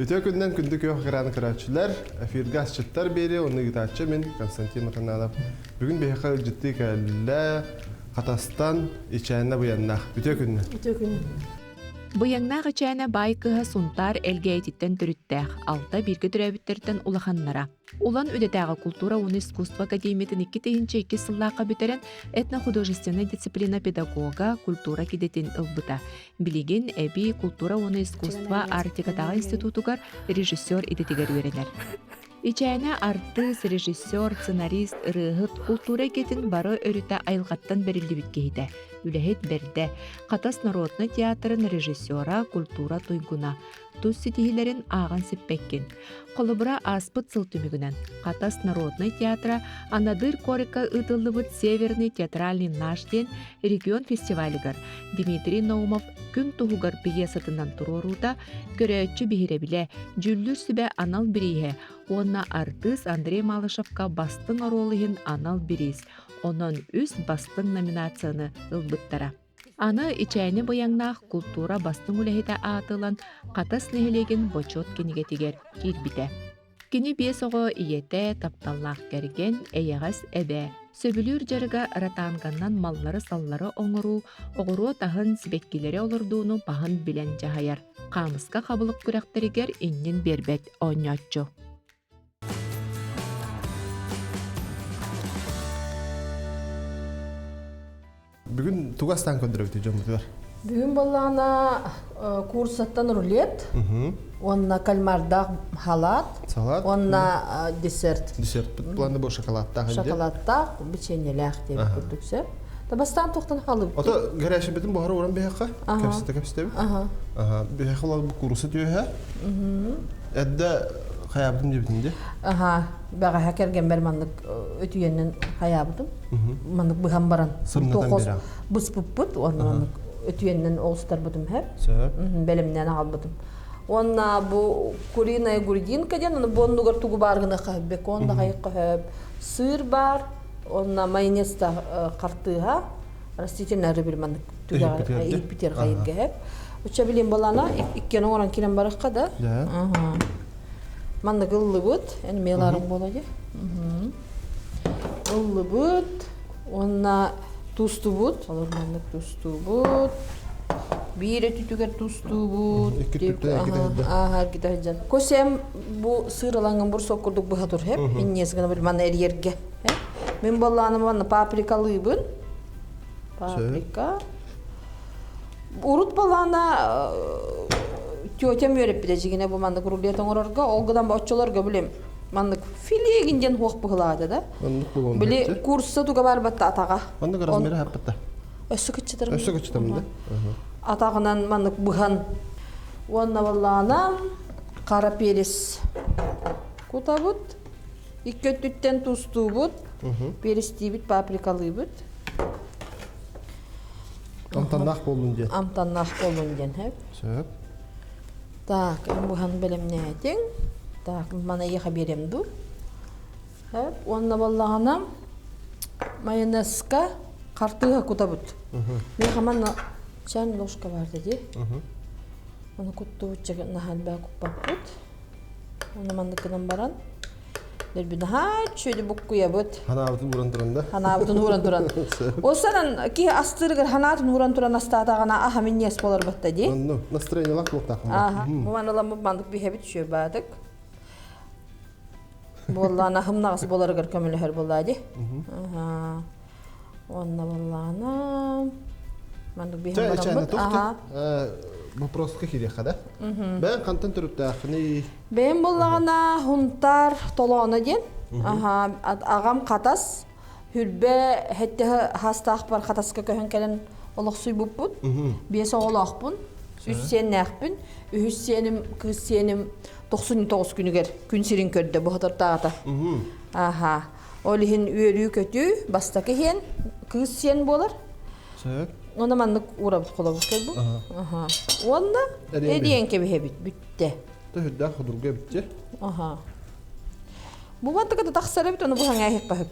Bütün günden gündük yok kıranı kıraççılar. Firgas çıttar beri onu gitaççı ben Konstantin Matanalov. Bugün bir hakikaten ciddi kelle Katastan içeğinde bu yanına. Bütün günden. Bütün gün. Буяңнаах ичээне бай кыһа сунтар элгэйдиттен төрүттээх алта бирге төрөбүттерден улаханнара. Улан үдэтээҕэ культура уну искусство академиятын 2002 сыллаакка бүтерен этнохудожественная дисциплина педагога культура кидетин ылбыта. Билигин эби культура уну искусство артикатаға институтугар режиссер идетигер үйренер. Ичээне артист, режиссер, сценарист, ырыһыт культура кетин бары өрүтэ айылгаттан берилдибит киһите. Үлэһит берде. Катас народный театрын режиссера культура туйгуна. Тус ситиһилерин ааган сиппеккин. Колубура аспыт сылтүмүгүнен. Катас народный театра Анадыр Корика ытыллыбыт Северный театральный наш ден регион фестивалигар. Дмитрий Наумов күн туһугар пьесатынан турурута көрөөчү биһиребиле жүллүр сибе анал бирихе. Онна артист Андрей Малышевка бастың оролыһын анал бирис. Онон үс бастың номинацияны ылбыттара. Аны ичээне бояңнаах культура бастың үлэһите аатылан катас нехилеген бочот кинигетигер кирбите. Кини биесого иете тапталлаах керген эйягас эбе. Сөбүлүр жарыга ратаанганнан маллары саллары оңору, оғыру тахын сибеккилери олордууну баһын билен жахаяр. Камыска кабылык күрәктеригер иннин бербет оñоччу. Bugün Tugas'tan köndürüktü cumhurlar. Бүгін болағына курсаттан рулет, онна кальмардақ халат, Салат. онна десерт. Десерт. Планды бұл шоколадта. Шоколадтақ, печеньелях деп көрдіксе. Табастан тоқтан қалып. Ota garajı bitin buharı oran bir hakka. Kapsite. Aha. Bir hakka olan bu kursu diyor ha. Edde hayabım dibinde. Aha. Bağa hakergen bermanlık ötüyenin hayabıdım. Manlık bıhan baran. Sırnatan beri. Bıs pıppıt. Manlık ötüyenin oğustar budım hep. Belimden albudım. Onna bu kurina gurdinka den onu bondugar tugu bargına kahbek. Onda hayık kahb. Sır bar. Onna mayonez da kartıha. Rastительный bir manlık. Tuga ilk biter hayık hep. Uça bileyim balana. İkken oran kiren barakka da. Aha. Manlık ıllı bud. Yani melarım bolacak. Illı bud. Onna tuzlu bud. Alır manlık tuzlu bud. Bir etütüger tuzlu bud. İki tüpte giderdi. Aha giderdi. Kosem bu sığır alangın bur sokurduk bu hadur hep. İnnyesgana bir manna er yerge. Men ballanım bana paprikalı bud. Paprika. Urut balana Tiyotем öğrep bileceğine bu mandık ruliyetin orarga, olgadan başçılarga bilem. Mandık fileginden hoq bıgıladı da. Mandık bu Bile kursa tuga var batta atağa. Mandık razmeri hep batta. Össü kıçıtırım. Össü kıçıtırım da. Atağından mandık bıhan. Onna vallana kara peris kutabut. İki tütten tuzlu but. Peris dibit paprikalı but. Amtannak boldun diye. Amtannak boldun diye hep. Söp. Так, бухан белем нетин. Так, мана яха берем ду. Хеп, онна баллагана майонезка картыга кутабыт. Мен хаман чан ложка бар деди. Оны кутту чага нахалба куппапыт. Оны мандыкынан баран. Дербиде ха чөйдү буккуя бут. Ханабытын буран туранда. Ханабытын уран туран. Осанан ки астыргыр ханатын уран туран астатагана аха мен нес болор батта ди. Ну, настроение лак луктак. Ага, муаналам мандык бихебит шө бадык. Боллана хымнагыс боларгар көмөлөр боллади. Ага. Онна боллана мандык бихебит. Ага. Вопрос какие хада? Ben контент түрүптәхни. Ben боллагана хунтар толоона ден. Ага, агам катас. Хүрбе хетте хастах бар катаска көһөн келен олох суй буппут. Бесе олохпун. Үссен нәхпүн. Үссеним кыссеним 99 күнүгер күн сирин көрдө бу хатартаата. Ага. Олихин үйөрүү көтү бастакы хен кыссен болар. Сөп. Ona manlık uğrabıt kolabıt bu. Aha. Onda hediyen gibi hebit bitti. Töhüdden hudurga bitti. Aha. Bu mantıkta taksara bit onu bu hangi hep hep.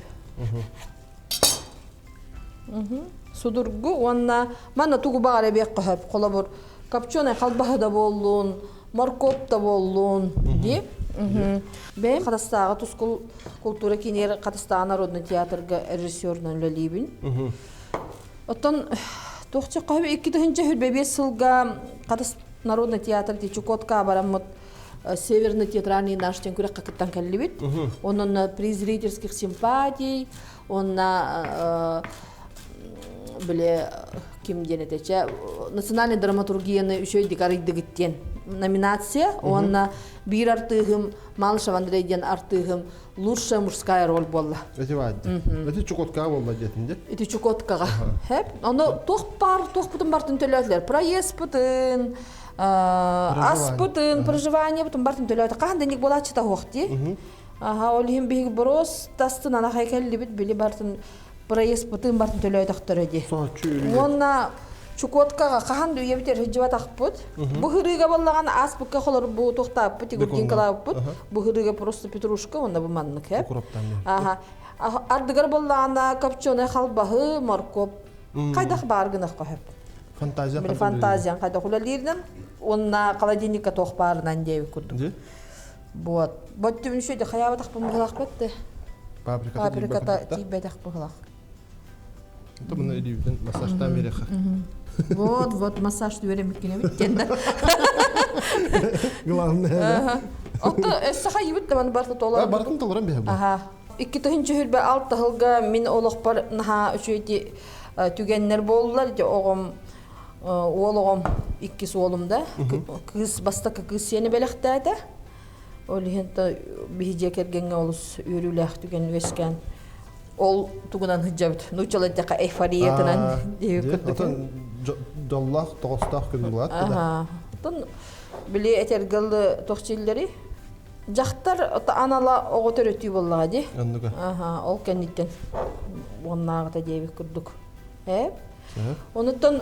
Sudurgu onda manna tugu bağre bir hep kolabır. Kapçona kalbaha da bollun. моркоп та боллун ди. Бен Катастагы тус культура кинер Катастагы народный театрга режиссернан лелибин. Оттон тохча кайбы 2-нче хүрбебе сылга Катас народный театр ди Чукотка бараммыт Северный театральный наш тен күрәк кыттан каллибит. Онун приз зрительских симпатий, онна биле ким денетече национальный драматургияны үшөй дикарыйдыгыттен номинация, онна бир артыгым Малышев Андрейден артыгым лучшая мужская роль болла. Эти вадди. Эти Чукотка болла детинде. Эти Чукоткага. Хеп, оно тох бутын бартын төлөтлөр. Проезд бутын, ас бутын, проживание бутын бартын төлөтлөр. Кандай ник болачы та хохти. Ага, олим биг брос тастын ана хайкелли бит били бартын проезд бутын бартын төлөтөктөр эди. Онна Чукоткага каханды үйебитер хиджибат акпыт. Бу хырыга боллаган ас букка холор бу токтап бит гургин калаппыт. Бу хырыга просто петрушка, онда бу маннык хеп. Ага. Ардыгар боллаганда копченый халбахы, моркоп. Кайдах баргынак хеп. Фантазия. Бил фантазия кайда хулалирден, онна холодильникка тохпарынан деп күрдүм. Вот. Вот түн шөйдө хаябат акпын булак бетти. Паприката тибедак булак. Это мы идем массажтан береха. Вот массаж дверем кенебит. Главное. Отто эсса хайбит да мен барты толар. Бартын толарам бе. Ага. 2-нче хүрбе 6 жылга мен олоқпар наха үчөйти түгеннер болдулар. Огом ологом 2 солумда. Кыз бастакы кыз сени белектәдә. Ол хенте бихиже кергенге олус үрүләх түген вескен. Ол тугунан хиджабыт. Нучалаттака эйфориятынан деп Отон доллах тоғыстақ күн болады. Ага. Тон биле этергелди тохчиллери жактар анала ого төрөтүү боллага ди. Ага, ол кенниттен оннагыта деп күрдүк. Онуттан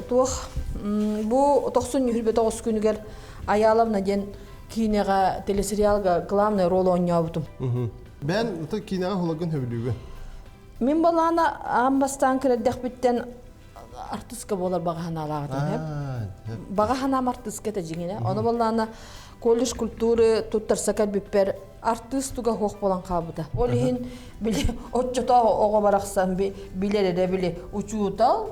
туох бу 90 күнүгер аялымна ден кинега телесериалга главный роль ойнобутум. Ben ota kinaga hulagan höbülügü. Мен балана амбастан креддек биттен артистка болар багахана алагатым. Багахана артистка та жигине. Аны балана колледж культуры туттарса калбиппер артистуга хох болан кабыда. Олихин биле отчото ого бараксан билере биле учутал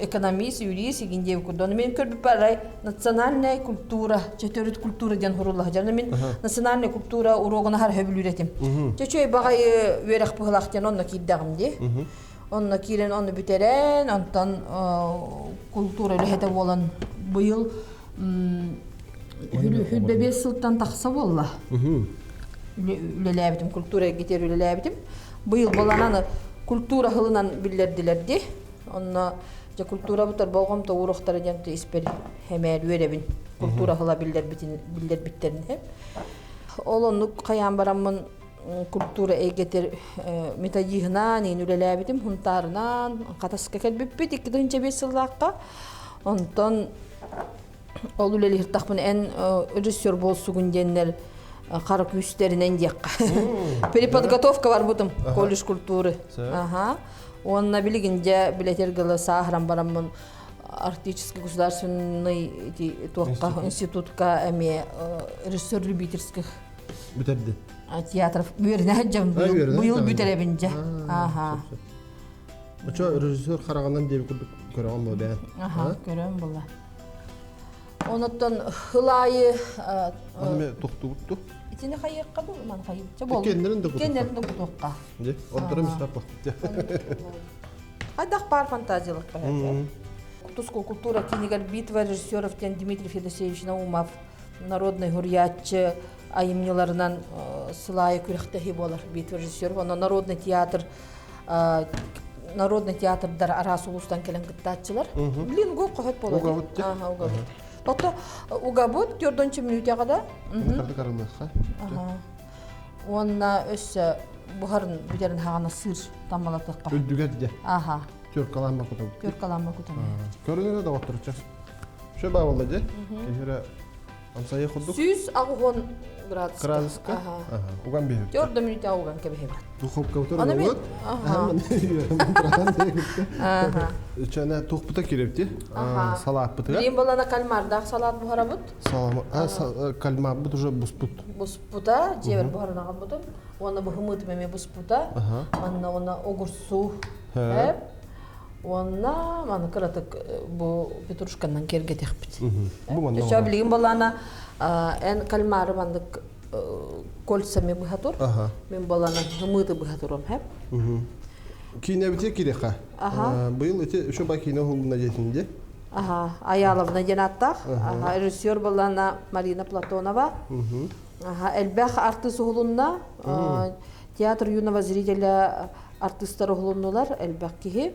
экономист, юрист, гиндев курдон. Мен көрбүп барай национальная культура, четөрөт культура ден хурулла. Жана мен национальная культура урогуна хар хөбүлүретим. Чечөй багай верек пыхлактен онна кийдагым ди. Онна кирен онны бүтерен, онтан культура лехете болан быйыл хүлбебе сылтан такса болла. Үлеләбитим культура гитер үлеләбитим. Быйыл болананы культура хылынан билдердилер ди. Онна же культура бутар болгом то уруктар жемте испер хемер веребин культура хыла билдер биттерин хеп олонук каян барамын культура эгетер методигынан нүлелебитим хунтарынан катаска келбиппит 2-5 жылдакка онтон ол үлели хиртакмын эн режиссер болсугун деннер кара күстеринен жакка переподготовка бар бутум колледж культуры. Ага. Он билигинде билетергалы сахрам барамын артистический государственный институтка эме режиссер-любительских театров бүйөрүнө быйыл бүтеребинже. Ага. Ача режиссер карагандан деп көрө алмады бе. Ага, көрөм була. Онуттан хылайы аны токтупту. Итине хайыкка бул, ман хайыкча болду. Кендерин да токка. Ди, отдырым сапак. Айдах пар фантазиялык бар. Туско культура кинегер битва режиссеров тен Дмитрий Федосеевич Наумов, народный гурьятчы айымныларынан сылайы күрәктәһи болар битва режиссеров. Аны народный театрдар арасы улустан келен кыттатчылар. Блин, го кохат болот. Ага, угабыт. Ото угабыт 4-нче минутка да. Ага. Онна өссө бухарын бүдерин хагана сыр тамалатыкка. Өдүгөр ди. Ага. Көркаланма кутам. Көркаланма кутам. Көрүнө да отурчу. Шо ба болду ди. Кегере амсайы худук. Сүз агын градуска. Уган бейбит. Жорда минут ауган кебе. Духовка утыр Аны мен- Чана тухпута керепти. Салат бутыга. Билим балана кальмардак салат бухарабыт. Кальма бут уже буспут. Буспута, жебер бухарана бутум. Оны бухмыт меме буспута. Оны огурсу. Хеп. Оны мана кыратык бу петрушканан керге техпит. Бу манда. Еще билим балана эн кальмары мандык кольцами бухатур. Мен балана гымыты бухатуром хеп. Кине бите киреха. Быйыл эти еще бакине хулна жетинде. Аяловна Денаттах, режиссер балана Марина Платонова. Элбэх артист хулунна, театр юного зрителя артисттары хулуннулар, элбэх кихи.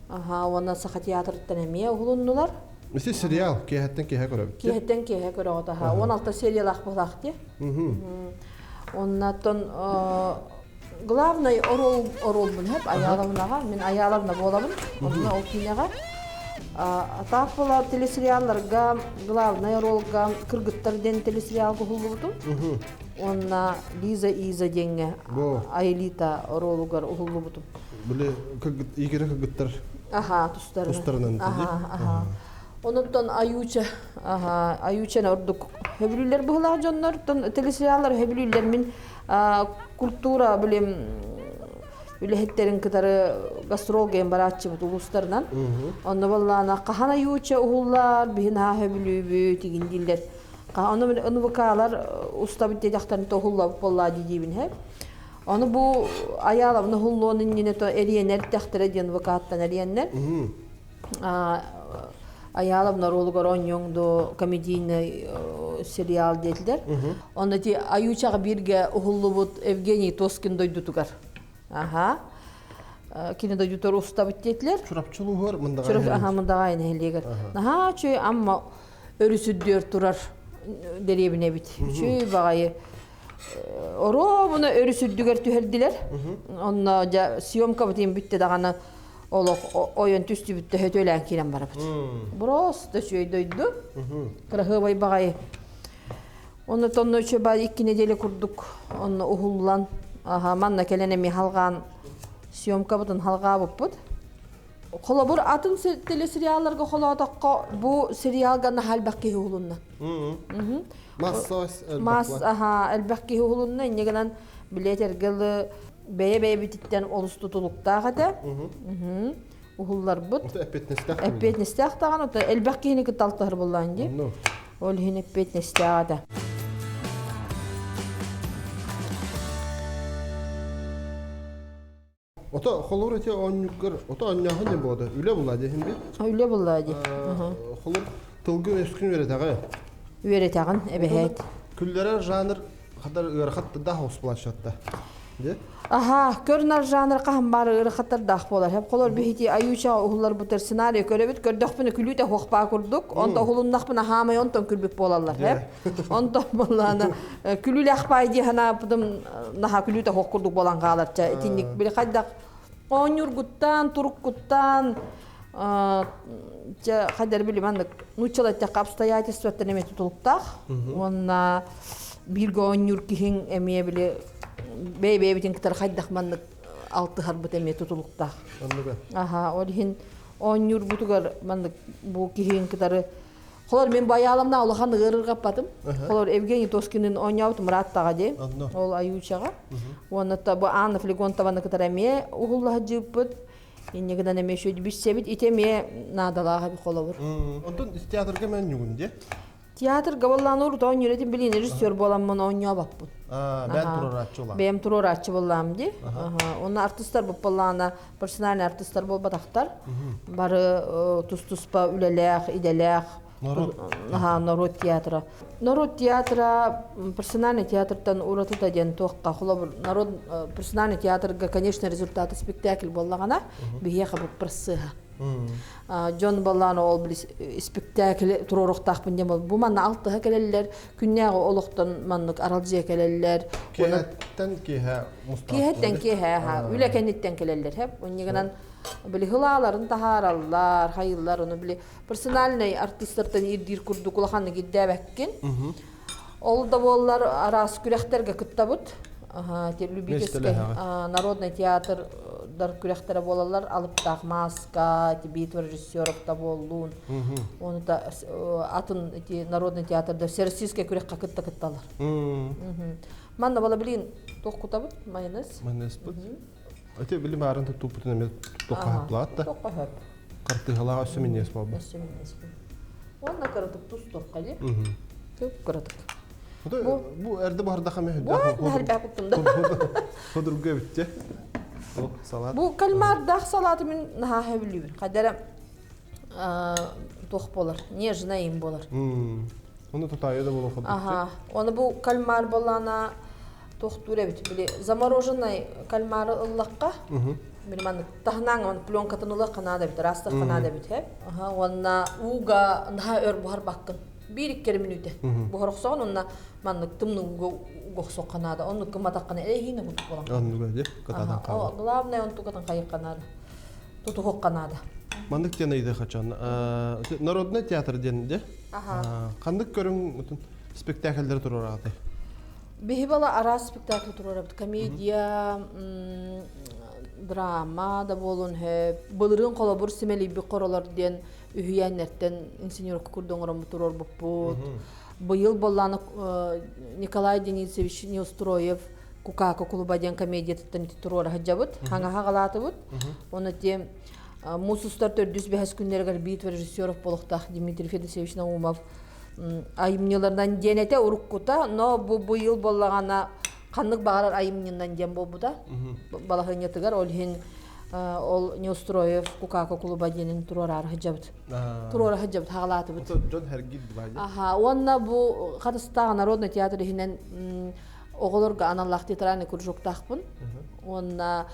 Оны саха театр тенемия хулуннулар. Мисте сериал кехеттен кеhe көрөбүт. Кехеттен кеhe көрөбүт. 16 сериал ахбалакты. Оннан главный орол бун хеп Аяловнага, мен Аяловна болабын. Онна ол кинега так була телесериалларга главный ролга кыргыттарден телесериалга хулубутум. Онна Лиза Иза денге Айлита ролугар хулубутум. Биле игере кыргыттар. Тустарынан. Онуттан Аюча ордук хөбүлүлөр була жоннор телесериаллар хөбүлүлөр мен культура билем үлехеттерин кытары гастрол ген баратчы бут улустарынан. Онда баллана кахана Аюча уллар бина хөбүлүбү тигин дилер. Аны НВКлар уста бит жактан тохуллап болла дидибин хеп. Аны бу Аяловна хуллонун нене то эриенер тахтыра ден НВКаттан эриенер. Аяловна ролугар оньоңду комедийный сериал дейлдер. Онда ти Аючага бирге ухуллубут Евгений Тоскин дойдутугар. Кине дойдутор уставыт дейлдер. Чурапчылугар мындагай. Мындагай нелегер. Чүй амма өрүсүддөр турар деребине бит. Чүй багайы оро буна өрүсүддүгөр түһердилер. Онна съемка битин битте даганы олох ойон түстү бүтте хөтөлән кирен барабыт. Просто чөйдөйдү. Кырахыбай багай. Оны тонно чөбай 2 неделе курдук. Оны ухуллан. Манна келене ми халган съемка бутун халга буппут. Холобур атын телесериалларга холодокко бу сериалга халбакки хулунна. Элбакки хулунна негенен билетергел бeye bititten olustutuluktağıdı. Uhullar bud. Epetnestağ tağan o da elbakki ki taltahır bollan di. Ol hin epetnestağıdı. Ota холор эти онюкер, ota онняхы не болды. Үле булады хинди. Үле булады. Холор тылгы эскин беретага. Беретагын эбехет. Күлләре жанр кадар ырхат да хос плашатта. Де? Көрнар жанр кахым бар ырхаттар дах болар. Хеп колор бихити Аюча ухулар бутер сценарий көрөбүт, көрдөкпүнө күлүтө хокпа курдук. Онда ухулуннакпына хамай онтон күлбүк болалар. Хеп. Онда боллана күлүлө ахпай ди хана бутум наха күлүтө хок курдук болан каларча. Тиндик бир кайдак онюргуттан, туруккуттан кадар билимандык нучалатта обстоятельствата неме тутулуктак. Онна бирге онюр кихин эмие биле бей битин китер хайдах маннык алты харбыт эме тутулуктак. Ол хин онюр бутугар маннык бу кихин китер холор мен баяламна улахан ырырга патым. Холор Евгений Тоскинин онябыт Мураттага де. Ол Аючага. Онда бу Анна Флегонтованы китер эме угулла жыппыт. Иннегеден эме шөйдү бишсебит итеме надалага би холобур. Онтон театрга мен югунде. Театр габалланур то онюретин билин режиссер боламмын онябаппын. Ben turoratçı olam. Ben turoratçı bolam di. Onu artistler bopallana, personal artistler bolbadaktar. Bары тус-туспа үлелек, иделек. Народ театра. Народ театра, персональный театртан уратыта ден тоққа холобур. Народ персональный театрга, конечно, результаты спектакль боллагана, бихеха бу прсыха. Джон Баллан ол бил спектакль туроруктакпын дем бол. Бу манна алтыга келелер, күннәгы олоктон маннык аралжы келелер. Кехеттен кеhe Мустафа. Кехеттен кеhe, үлекеннеттен келелер хеп. Оннегенен били хылаларын тахараллар, хайыллар, оны били персональный артисттардан ирдир курдук улаханны гиддәбәккен. Ол да боллар арас күрәхтерге кыттабыт. Любительский народный театр дар күрәхтере болалар, алып тақ маска, битва режиссеров та болуын. Оны да атын народный театрда всероссийский күрәхқа кытталар. Манна бала білейін тоқ кутабыт, майонез. Майонез бұд. Өте білім арын тұту бұтын әме тоққа хап бұлады да? Тоққа хап. Қартығалаға өсіменес бұл бұл? Өсіменес бұл. Онна қаратып тұз тоққа де. Көп қаратып. Бұл әрді барды қаме? Бұл әрбі құттымда. Қодырға бітте? Салат? Бұл кальмар дақ салаты мен наға білейін. Қадәрі тоқ болар. Нежнайым болар. Оны тұтайы да болу қодырға? Оны бұл кальмар болана тоқтур әбіт. Замороженный кальмары ұллаққа. Білмәні тағынан пленкатын ұлы қанады бит, растық қанады бит. Онна уға наға өр бұхар баққын. Бір иккері минуте. Бұхар ұқсаған, онна мәнік тымның уға ұқсақ қанады. Оны кыматаққаны әлейхіне бұтық болан. Оны уға де? Қатадан қалы? Главное, оны тұқатын қайық қанады. Тұтық қанады. Мандық ден айды қачан? Народный театр ден де? Қандық көрің спектакльдер тұрыр ағады? Бихи бала арас спектакль тұрыр ағады. Комедия, драма да болун хөп. Былырын қола бұр семелей бір қораларден үйәнерттен инсенерка күрдің ұрын бұтырор бұппут. Бұйыл боланы Николай Денисович Неустроев Кукака клубаден комедия тұттан тұрор ғаджабыт. Хаңаға қалаты бұд. Оны те мұсыстар төрдүс бәхес күндергер битва режиссеров болуқтақ Дмитрий Федосевич Наумов айымнелардан денете ұрыққыта, но бұйыл болағана қанық бағарар айымнендан ден бол бұда. Балағын етігер, ол Неустроев Кукака клуба денін тұрорар ғаджабыт. Тұрорар ғаджабыт, ғалаты бұд. Джон Хергид байды? Онна бұл қатыстағы народный театры хинен оғылырға аналлақ театраны күржоқтақпын. Онна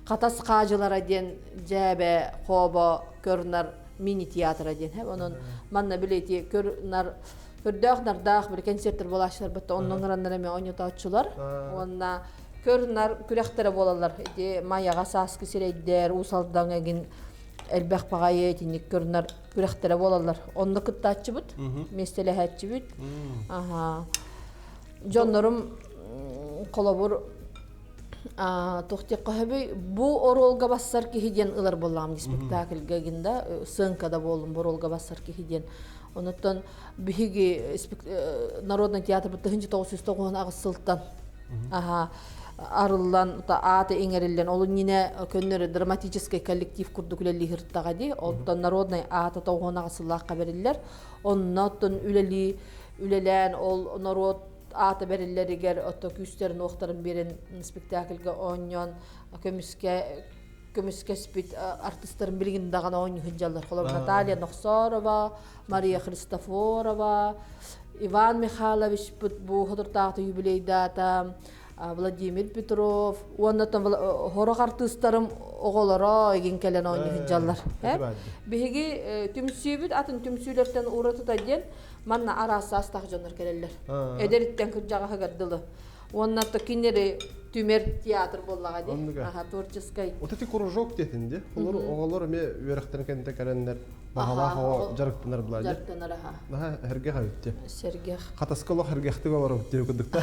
қатас қажылара ден жәбе қоба көрінар мини-театра ден. Оның манна білейті көрдіғнардақ бір концерттер болашылар бұтты. Оның ғыранлар әме ойнетаутшылар. Онна көрінар күрәқтері болалар. Маяға сасқы серейдер, ұсалдан әген әлбәқ бағайы етінік көрінар күрәқтері болалар. Онды күттатшы бұд, местелі әтші бұд. Жонларым қолабыр тоқтек қағабай, бұл оролға бассар кехиден ұлар болам спектакльға генда, сынкада болым бұл оролға бассар кехиден. Онықтан бігі народный театр бұтты 1990 ағыз сылттан арылан, аты еңерілден, олы нене көннері драматический коллектив күрді күлелі ғырттаға де, олықтан народный аты 90 ағыз сыллаққа берілер. Онықтан үлелен, ол народ аты берілерігер, отто күстерін оқтарын берін спектакльға ойнан, көміске спит артистерін білген дағана ойны хүнжалар. Қолабы Наталья Нұқсарова, Мария Христофорова, Иван Михайлович бұл ғыдыртақты юбилейдата, Владимир Петров, оннаттан хорақ артистерім оғылара еген кәлен ойны хүнжалар. Беге түмсүйбіт, атын түмсүйлерден ұратыда ден, манна арасы астақ жонар келелер. Эдеріттен күржаға ғырдылы. Оннатта кинері түмер театр боллаға де. Творческай. Отети кружок детінде. Олар оғалар ме өріқтен кәнді кәренлер бағалақ жарықтынар бұлайды. Жарықтынар, Әргеға өтті. Сергех. Қатаскалық әргеқтік олар өтті өкіндікті.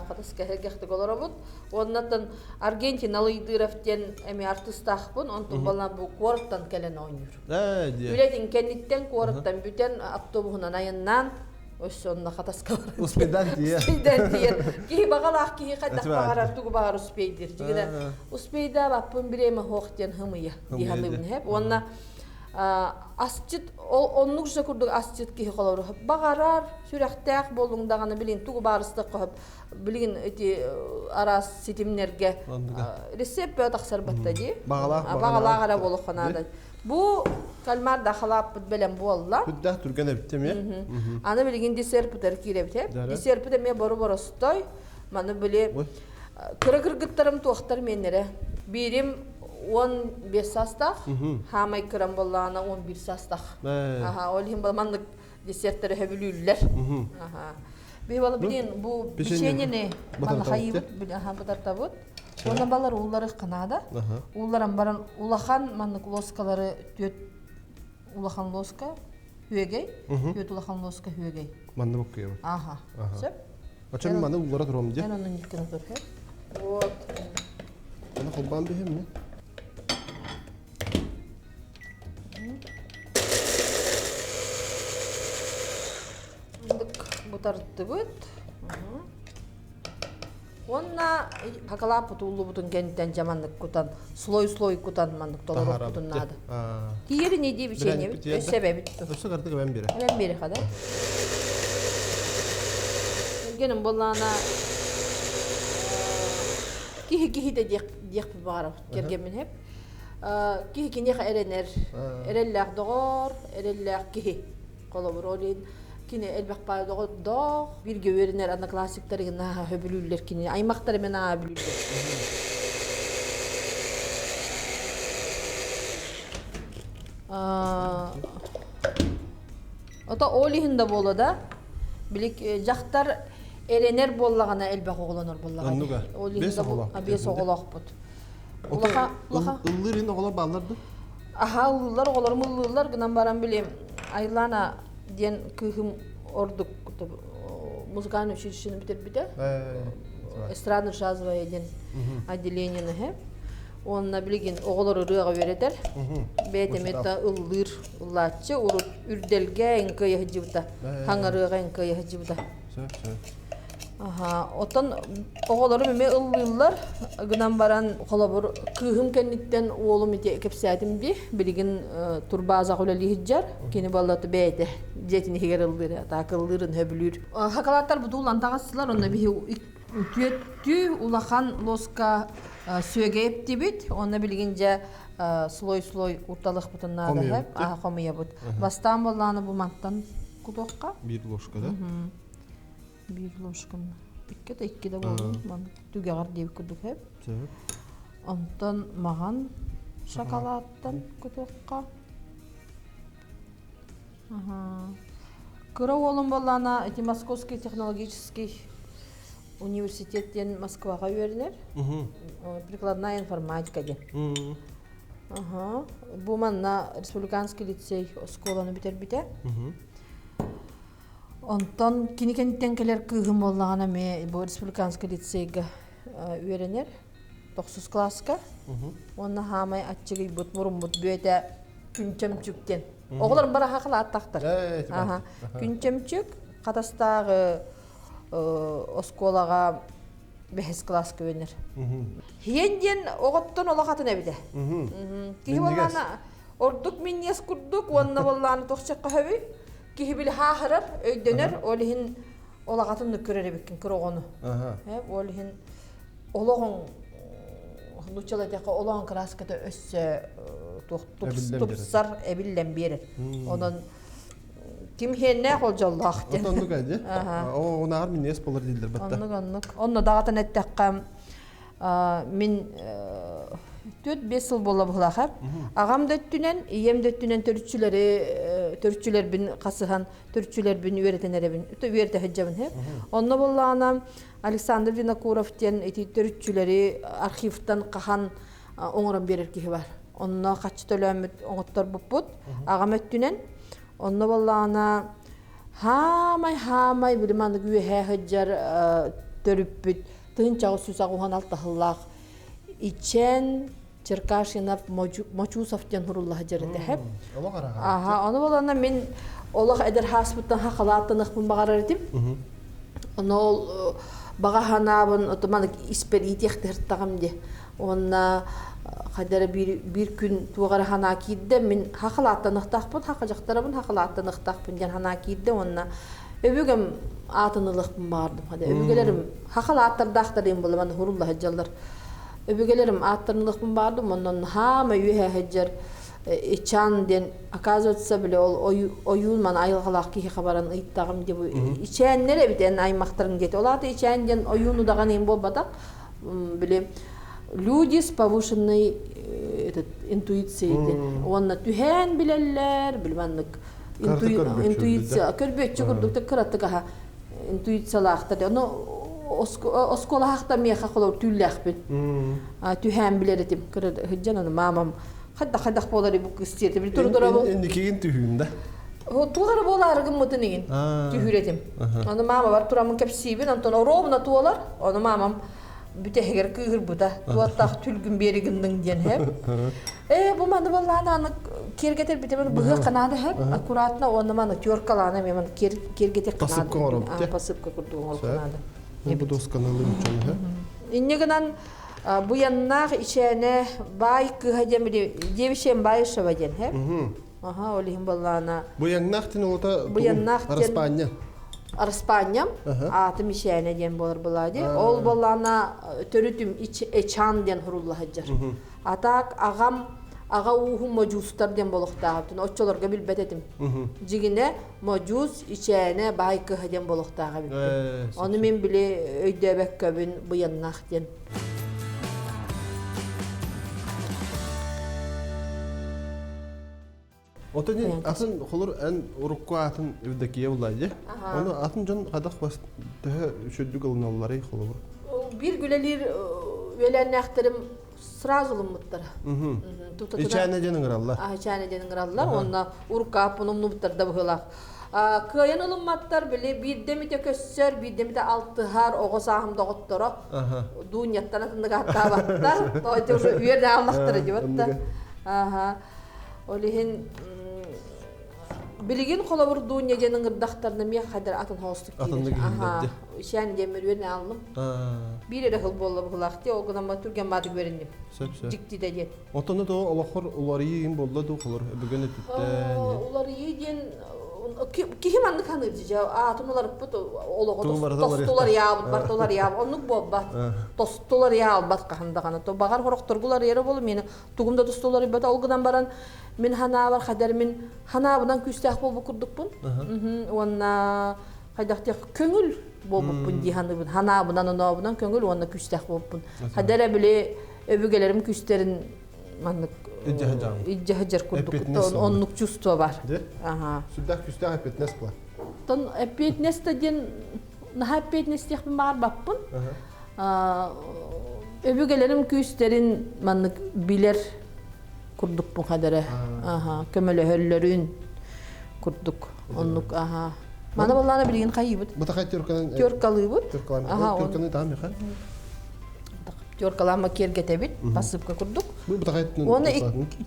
Қатаска әргеқтік олар өт. Оннаттан Аргентиналы идырaften әме артыстақпын, онтын балан бұл қорыттан кәлен ойныр. Үлетін кәнеттен қорыттан бүтен автобуғынан айыннан Өссонна қатаска бар. Успейдан тие. Успейдан тие. Кей бағалақ, кей қаттақ бағарар, туғы бағар успейдер. Жегені успейда баппын біреме хоқтен хымыя. Дихамыбын хеп. Онна асчыт, оннық жа күрдік асчыт кей қолауыр. Бағарар, сүрәқтәқ болуңдағаны білін, туғы бағарыстық қойып, білін өте арас сетімнерге рецепт тақсар бәтті де. Бағалақ ара болу қанады. Бұл кальмар да халап бәлем болла. Күддәқ түрген әбітті ме? Аны білген десерпітер кейлепті. Десерпіті ме бұры стой. Маны біле кірі-кіргіттарым туақтар менері. Берім 15 састақ, хамай кірім боллағына 11 састақ. Олхин балмандық десерттері хөбілілілер. Бейбалы білен бұл печенені баны қайыбыт бұтарта бұд. Онда балар улары қанада. Уларым баран улахан маннык лоскалары төт улахан лоска Hüegey. Yutulakan loska hüegey. Manda bakıyor. Aha. Söp. Açın manda ulara durum diye. Ben onun yıkkını dur hep. Вот. Bana kolban bir hem mi? Bu tarttı bu. Onna hakala putullu butun kentten jamanlık kutan sloy kutan manlık dolar butun nadı. Diğeri ne diye bir şey ne? Sebebi. Öse kartı ben biri. Ben biri kadar. Genim bollana kihi de diyek bir bağırı gergemin hep. Kihi kini erener. Erellek doğur, erellek kihi. Kolabur olin. Kini elbek pay doğ bir göveriner ana klasikleri na höbülüller kini aymakları men na höbülüller. Ota olihinda bola da bilik jaktar erener bollagana elbek oğlanır bollagana. Olihinda bu abiye soğulak bud. Ulaha ıllırin oğla ballardı. Aha ıllılar gınan baran bileyim aylana diyen kıhım orduk музыкальный училищені бітіріп эстрадный жазбай ден отделениені хеп онна билген оголор ырыга беретер бетемета ыллыр ыллатчы урут үрделге энкая хыжыбыта хаңарыга энкая хыжыбыта Aha, otan oğulları meme ıllıyıllar gınan baran kolabur kıhım kenditten oğlum ite kepsaydım di bilgin turbaza kulali hiccar kini ballatı beyte jetini higer ıldır takıldırın höbülür hakalatlar bu dulan tagasılar onda bir ütüyettü ulakan loska sögeyip dibit onda bilgince sloy ortalık butunlarda hep komuya but bastan bollanı bu mattan kudokka bir loşkada bir loşkun. İki de oldu. Ben tügeğer diye kuduk hep. Ondan mağan şokolattan kudukka. Kıra oğlum bolana Moskovский технологический университеттен Москваға вернер. Прикладная информатика ден. Bu manna Республиканский лицей школаны битер. Ondan kini kentten keler kıhım olağına me bu Respublikanski liseyga öğrenir. 9 klaska. Onda hamay açıgı but murum but büyete günçemçükten. Oğullarım bara haqla attaqtar. Aha. Günçemçük qatastağı oskolaga 5 klaska öğrenir. Hiyenden oğuttan olaqatın ebide. Ki olana orduk minyas kurduk onna bollany toqçaqqa hebi. Ki bile haharır, öydöner, olihin olağatın nükürere bikin, kırağını. Olihin olağın, nuçaladaki olağın kraskada össe tupsar ebillen berir. Onun kim henne olacağız diye. Otanlık hadi. O nağır minyas bolur değildir batta. Anlık. Onunla dağıtan ettikkam min 4-5 yıl bolla bulaqab. Ağam döttünen, iyem döttünen törtçüler bin qasıhan, törtçüler bin üretenere bin, üretə hıccabın hep. Onunla bolla anam Aleksandr Vinokurov'ten törtçüleri arxivdan qahan oңыран berir ki var. Onunla qaçı tölömüt oңuttar buput. Ağam öttünen, onunla bolla ana hamay bilimandı gühe hıccar törüppüt. Tığın çağı süsaq uhan altahıllaq. İçen Черкашинов Мочусовтен хуруллах жерде хеп. Aha, onu bolanda men olaq eder hasbuttan haqalattınıq bun bağarar edim. Onu bağa hanabın otomatik isper itextertagam de. Onna kadar bir gün tuğara hana kidde men haqalattınıq taqpın, haqajaqtarabın haqalattınıq taqpın den hana kidde onna öbügem atınılıq bun bağardım. Hadi öbügelerim haqalattardaqtarım bolan hurullah jallar. Öbügelerim attırnılıkım vardım ondan hama üye heccer içan den akazotsa bile oyulman ayılgalak ki habaran ittagım de bu içenlere biten aymaqtırın get. Olar da içenden oyunu dağan en bolbadak bile люди с повышенной интуицией. Onlar tühen bileller bilmanlık intuisiya körbetçi kurdukta kırattık aha intuisiyalıqta onu oskola haqta meha qolor tüllaqbin. Tühem bileretim. Hıccan onu mamam. Xadda boları bu kistiyeti bir turdura bu. Endikigin tühünde. Туğara bolargın mıdınıyın. Tühüretim. Onu mama var turamın kepsibin. Ondan rovna tuğalar. Onu mamam büteğer kıyır bu da. Tuğattaq tülgün beri gındın diyen hep. Bu mandı vallahi anık kergeter bitemen bığı kanadı hep. Akuratna onu manı tyorkalana meman kergeter kanadı. Pasıp koğurum. Pasıp koğurduğum ol kanadı. Bu dost kanalı için ha. İnneğinden bu yanına içine bay kıhacem devişen bay şavajen hep. Aha olihim ballana. Bu yanaktin orada Bu yanaktin Arspanya. Arspanyam atım içine diyen bolar buladı. Ol ballana törütüm eçan diyen hurullahıcar. Atak ağa uhum mocustar diyen boluqtağıbdın. Oççolarga bilbet edim. Jigine mocus içine bay kıhacem boluqtağıbdın. Onu men bile öydebek köbün bu yanaktin. Ota ne asın olur en urukku atın evdekiye bulaydı. Onu atın can kadak bas daha şöddük alınalları olur. Bir gülelir velenekterim srazılım mıttır. İçane canın krallar. İçane canın krallar. Onunla urukka bunun mıttır da bıhılak. Kıyan olunmattar bile bir demite kösser, bir demite altıhar oğu sahım doğuttura. Dünyattan atındık hatta battar. Doğru üyerde Allah'tır diyor. Olihin bilgin kolabur dünya canın gırdaktarına miye kadar atın hostuk gelir. Şen demir verin aldım. Bir yere hıl bolla bulaktı. O kadar maturgen batık verindim. Cikti de jet. Otanda da Allah'ır uları yiyin bolla da olur. Bugün etütten. Uları yiyin kim anlık hanırcı atın uları put tostolar ya bartolar ya onu bobbat tostolar ya bat kahında kana to bagar horoktorgular yere bolu meni tugumda tostolar bata olgudan baran min hana var kadar min hana bundan küstah bobu kurduk bun onna haydaqti köngül bobu bun dihanı hana bundan köngül onna küstah bobu bun hadara bile öbügelerim küsterin manlık İccahacar kurduk. Onluk çusto var. Süddak küstah epetnes var. Ton epetnes de den naha epetnes diye bir mar bappın. Öbügelerim küsterin manlık biler kurduk bu kadar. Kömele höllerin kurduk. Onluk Mana ballana bilgin kayıbıt. Bu da kayıt Türkan'ın. Türkalıyıbıt. Türkan'ın tamam ya. Yorkalama kergetebit, basıpka kurduk. Bu da kayıt. Onu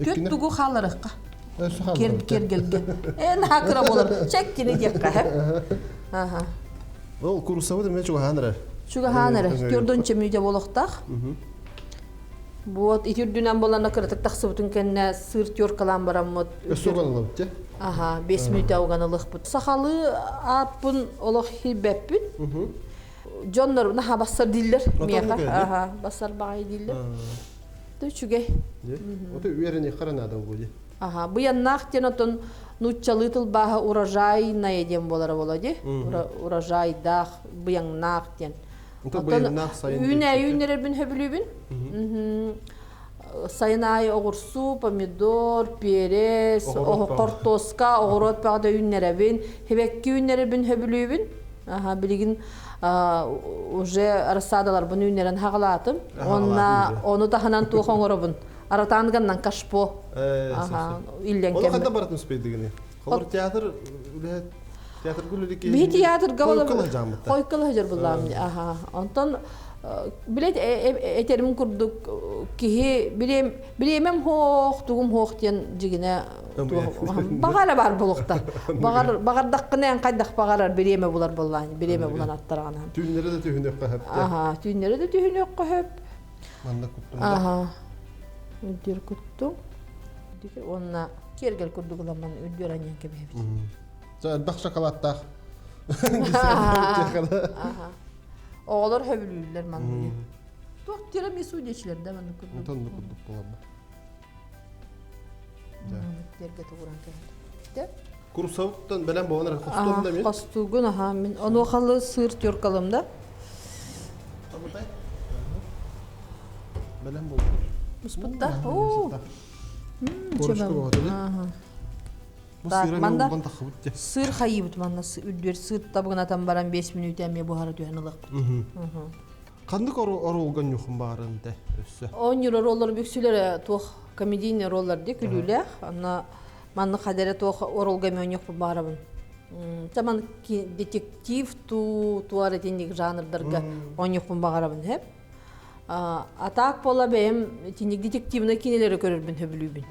tüt tugu xalarıqqa. Kergelge. Nakıra bolur. Çekkini diyekka hep. O kurusabı da mı çok hanır? Çok hanır. Gördün çemüde boluqtaq. Bu itürdünen bolana kırtık taqsıbıtın kenne sırt yorkalan baramot. Ösoğanlı bitti. 5 minut avganılıq bu. Saxalı atpın olaq hilbeppin. Jonlar naha basar diller miyaqa. Basar bağı diller. Tüçüge. O da üyerini qaranada bu. Bu yannak tenotun nutçalıtıl baha urajay na yedem bolara boladı. Urajay dağ bu yannak ten. Bu yannak sayın. Ünler bin höbülübün. Sayınay oğursu, pomidor, peres, kortoska, oğurot bağda ünlere bin. Hebekki ünlere bin höbülübün. Bilgin уже арсадаlar bunu ünlerin hağılatım. Onu da hanan tuğan orabın. Aratangandan kaşpo. İllen kembe. Onu kadar baratmış beydigini. Olur tiyatr gülüdü ki. Bir tiyatr gavalı. Koykılı hacer bulam. Ondan bilet eterim kurduk ki bilemem hoq tugum hoq diyen jigine bagara bar buluqta. Bagar daqqınan qaydaq bagarar bileme bular bollan. Bileme bulan attarana. Tüynleri de tühünök qahap. Tüynleri de tühünök qahap. Manda kuttum. Üdür kuttum. Onna kergel kurduk zaman üdür anyan kebe. Sen bak şokolatta. Oğlar hövülürler manlı. Çok tiramisu geçiler de manlı kurduk. Ondan da kurduk bulama. Derge tuğuran kehdi. Kurusavuttan belen boğanar kostuğunda mı? Kostuğun min. Onu xalı sırt yorkalımda. Tabutay. Belen boğanar. Musputta. Boruşku boğanar. Manda sır hayıbıt manna üddür sır tabıgına tam baran 5 minut emme buhara düğünlük. Kandık olgan yoxum barında össe. 10 euro roller büksülere toh komediyne roller de külüle. Ana Манны хадере тох оролга мөньök барабын. Таман детектив туары тиндик жанрдырга оньök барабын хеп. Атак бола бем тиндик детективный кинелери көрөрбүн хөбүлүбүн.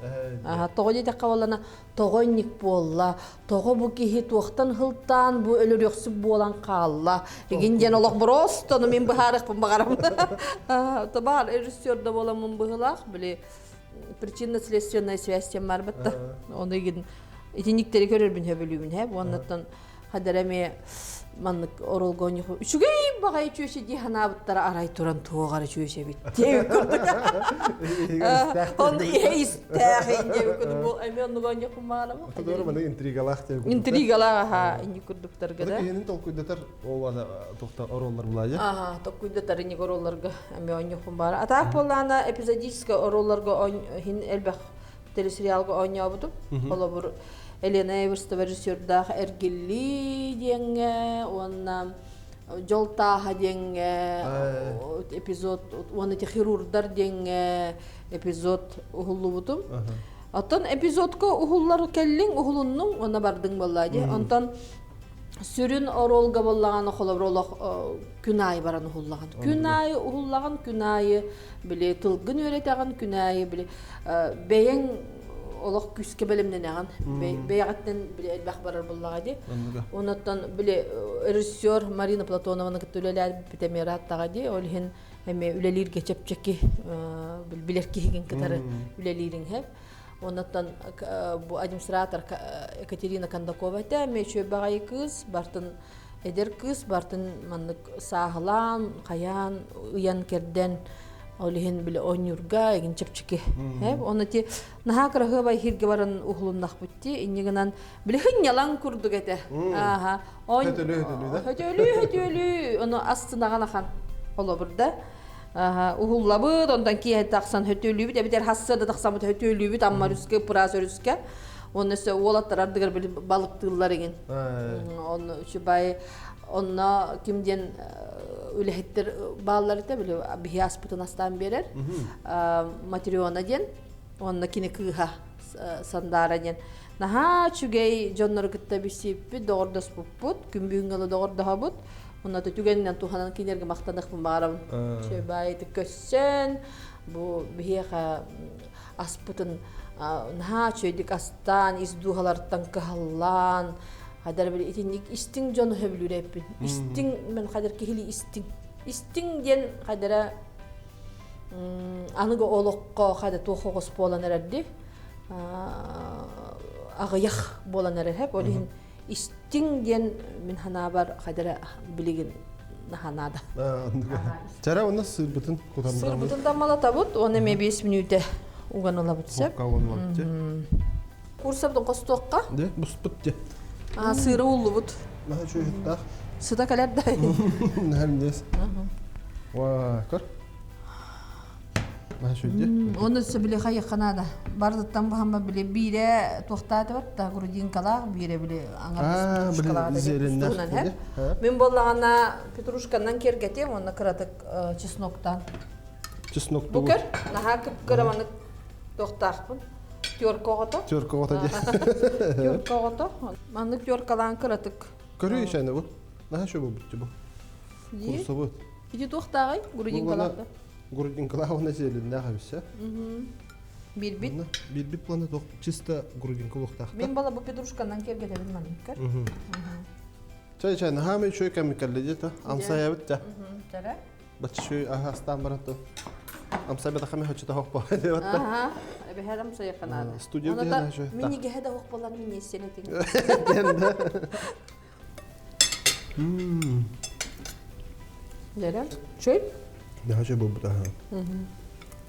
Того дете кабалана тогонник болла, того бу кихи туактан хылтан бу өлөрөксү болан калла. Эгинден олок просто мен бахарыкпын багарам. Табар режиссер да боламын быгылак, биле причинно-следственная связь тем барбытта. Оны ген этиниктери көрөрбүн хөбүлүбүн хеп. Оннан хадереме маннык оролгон юк. Үчүгей багай чөшө ди ханабыттар арай туран тоогары чөшө бит. Деп көрдүк. Он истэх деп көрдүк. Бул эмен нуган юк маалам. Тодор мана интригалах деп. Интригалар ха ини көрдүктөргө да. Энин толкуйдатар олар токта ороллар булажы. Толкуйдатар ини оролларга эмен юк бар. Атак болана эпизодический оролларга хин элбах телесериалга ойнабыдым. Олар Елена Эверстова режиссердах Эргилли денге, он Жолтаха денге эпизод, он эти хирургдар денге эпизод ухуллубутум. Оттан эпизодка ухуллар келлин ухулуннун она бардың боллади. Онтан сүрүн оролга боллаган холобролох күнай баран ухуллаган. Күнай ухуллаган күнай биле тылгын өретаган күнай биле бейен олох күскө белемнен аган бейгаттен биле элбах барар буллагади. Онаттан биле режиссер Марина Платоновна көтөлөлөр битемераттагади. Ол хин эме үлелирге чепчеки билерки хеген катары үлелирин хеп. Онаттан бу администратор Екатерина Кондакова та мечө багай кыз бартын эдер кыз бартын маннык сагылан каян уян керден Олихин биле онюрга эгин чепчеки. Онати нахакрага бай хирге баран ухлуннак бутти. Иннигенан биле хынялан курдук эте. Хөтөлү. Ону астынаганахан олобурда. Ухуллабыт, ондан кие таксан хөтөлүбүт, эбитер хассада таксан хөтөлүбүт, аммарүскө, пырасөрүскө. Онысы олаттарардыгар биле балыктылар эген. Оны үчүбай онна кимден үлехеттер баллары да биле бихяс бутанастан берер. Матриона ден, онна кине кыха сандара ден. Наха чугей жоннор кытта бисиппи догордос пуппут, күмбүнгалы догордохабут. Онна түгеннен туханан кинерге мактаныкпын барам. Чебай көссен, бу бихяха аспутын наха чөйдик астан издухалардан кыхаллан. Хадер били итинник истин жон хөбүлүреппин. Истин мен хадер кихили истин. Истин ден хадера аныга олокко хадер тохогос болан эрди. Агыях болан эрер хеп. Олин истин ден мен ханабар хадера билигин наханада. Жара оны сырбытын кутамдан. Сырбытын дамала табут, оны ме 5 минутта уганыла бутсеп. Курсаптын костокка? Де, буспут де. Сыры уллубут. Наха чөйттах. Сыда калердай. Нахамдес. Ва, кор. Наха чөйдде. Оны сөбіле қайыққанада. Бардыттан бұхамба біле бире тоқтаты бар да грудинкалақ, бире біле аңар петрушкалағы. Мен болағана петрушканнан кергетем, оны кыратық чесноктан. Чеснок тугу. Бұкер, наха күп кыраманы тоқтақпын. Тёркоғыта. Тёркоғыта де. Тёркоғыта. Маны тёркалан кыратық. Көрі ешәні бұл? Наха шо бұл бұтчы бұл? Курса бұл? Иди тоқтағай, грудинкалақта. Грудинкалақ оны зелінде қабысы. Bir-bit. Bir-bit планы тоқ, чисто грудинка бұқтақта. Мен бала бұл петрушканнан кергете білмәнім, көр. Чай чай, нахамай шой кәмікәлі де та, амсая біт та. Жара? Бәтші шой астан баратты. Амсай бәді қамай хочы та хоқ бағы де бәтті. Бехедам sayıqanadı. Studiyo bir yana şöyle. Mini gehede hoqbalar mini senetin. Nere? Şöyle? Daha şey bu daha.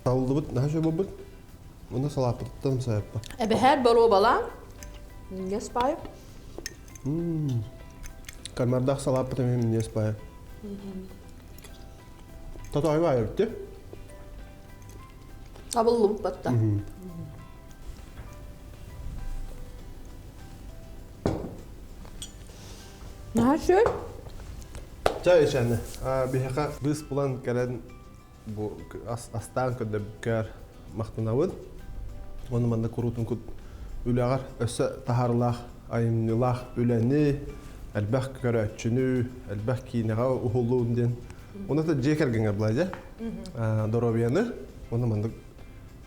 Tavlı bu daha şey bu. Onu salaptım sayappa. Her balo bala. Yes bay. Kalmarda salaptım hem yes bay. Tato ay var değil? Abullu batta. Ne şöyle? Çay içende. Bir haka biz bulan gelen bu astan kadar kar mahtanavud. Onu manda kurutun kut үләгәр өссө тахарлах, айымнылах, үләне, әлбәх көрәтчүнү, әлбәх кинега ухулуун ден. Оны да жекергенгер булайда. Доробияны, оны мындык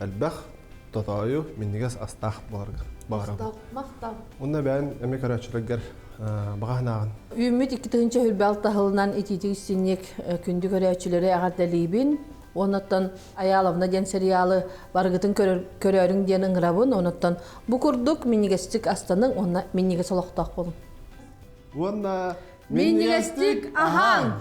әлбәх тотаю миннигес астах багарам. Мактап. Онда бән эме көрәтчүләгәр баганаган. Үмүт 2-нче хүлбәл тахылынан итити синек күндү көрәчүләре агардалыбын. Онаттан Аяловна ден сериалы баргытын көрөрүң ден ыңрабын. Онаттан бу курдук миннигестик астаның, онна минниге солоктак болун. Онда Миннигестик ахан!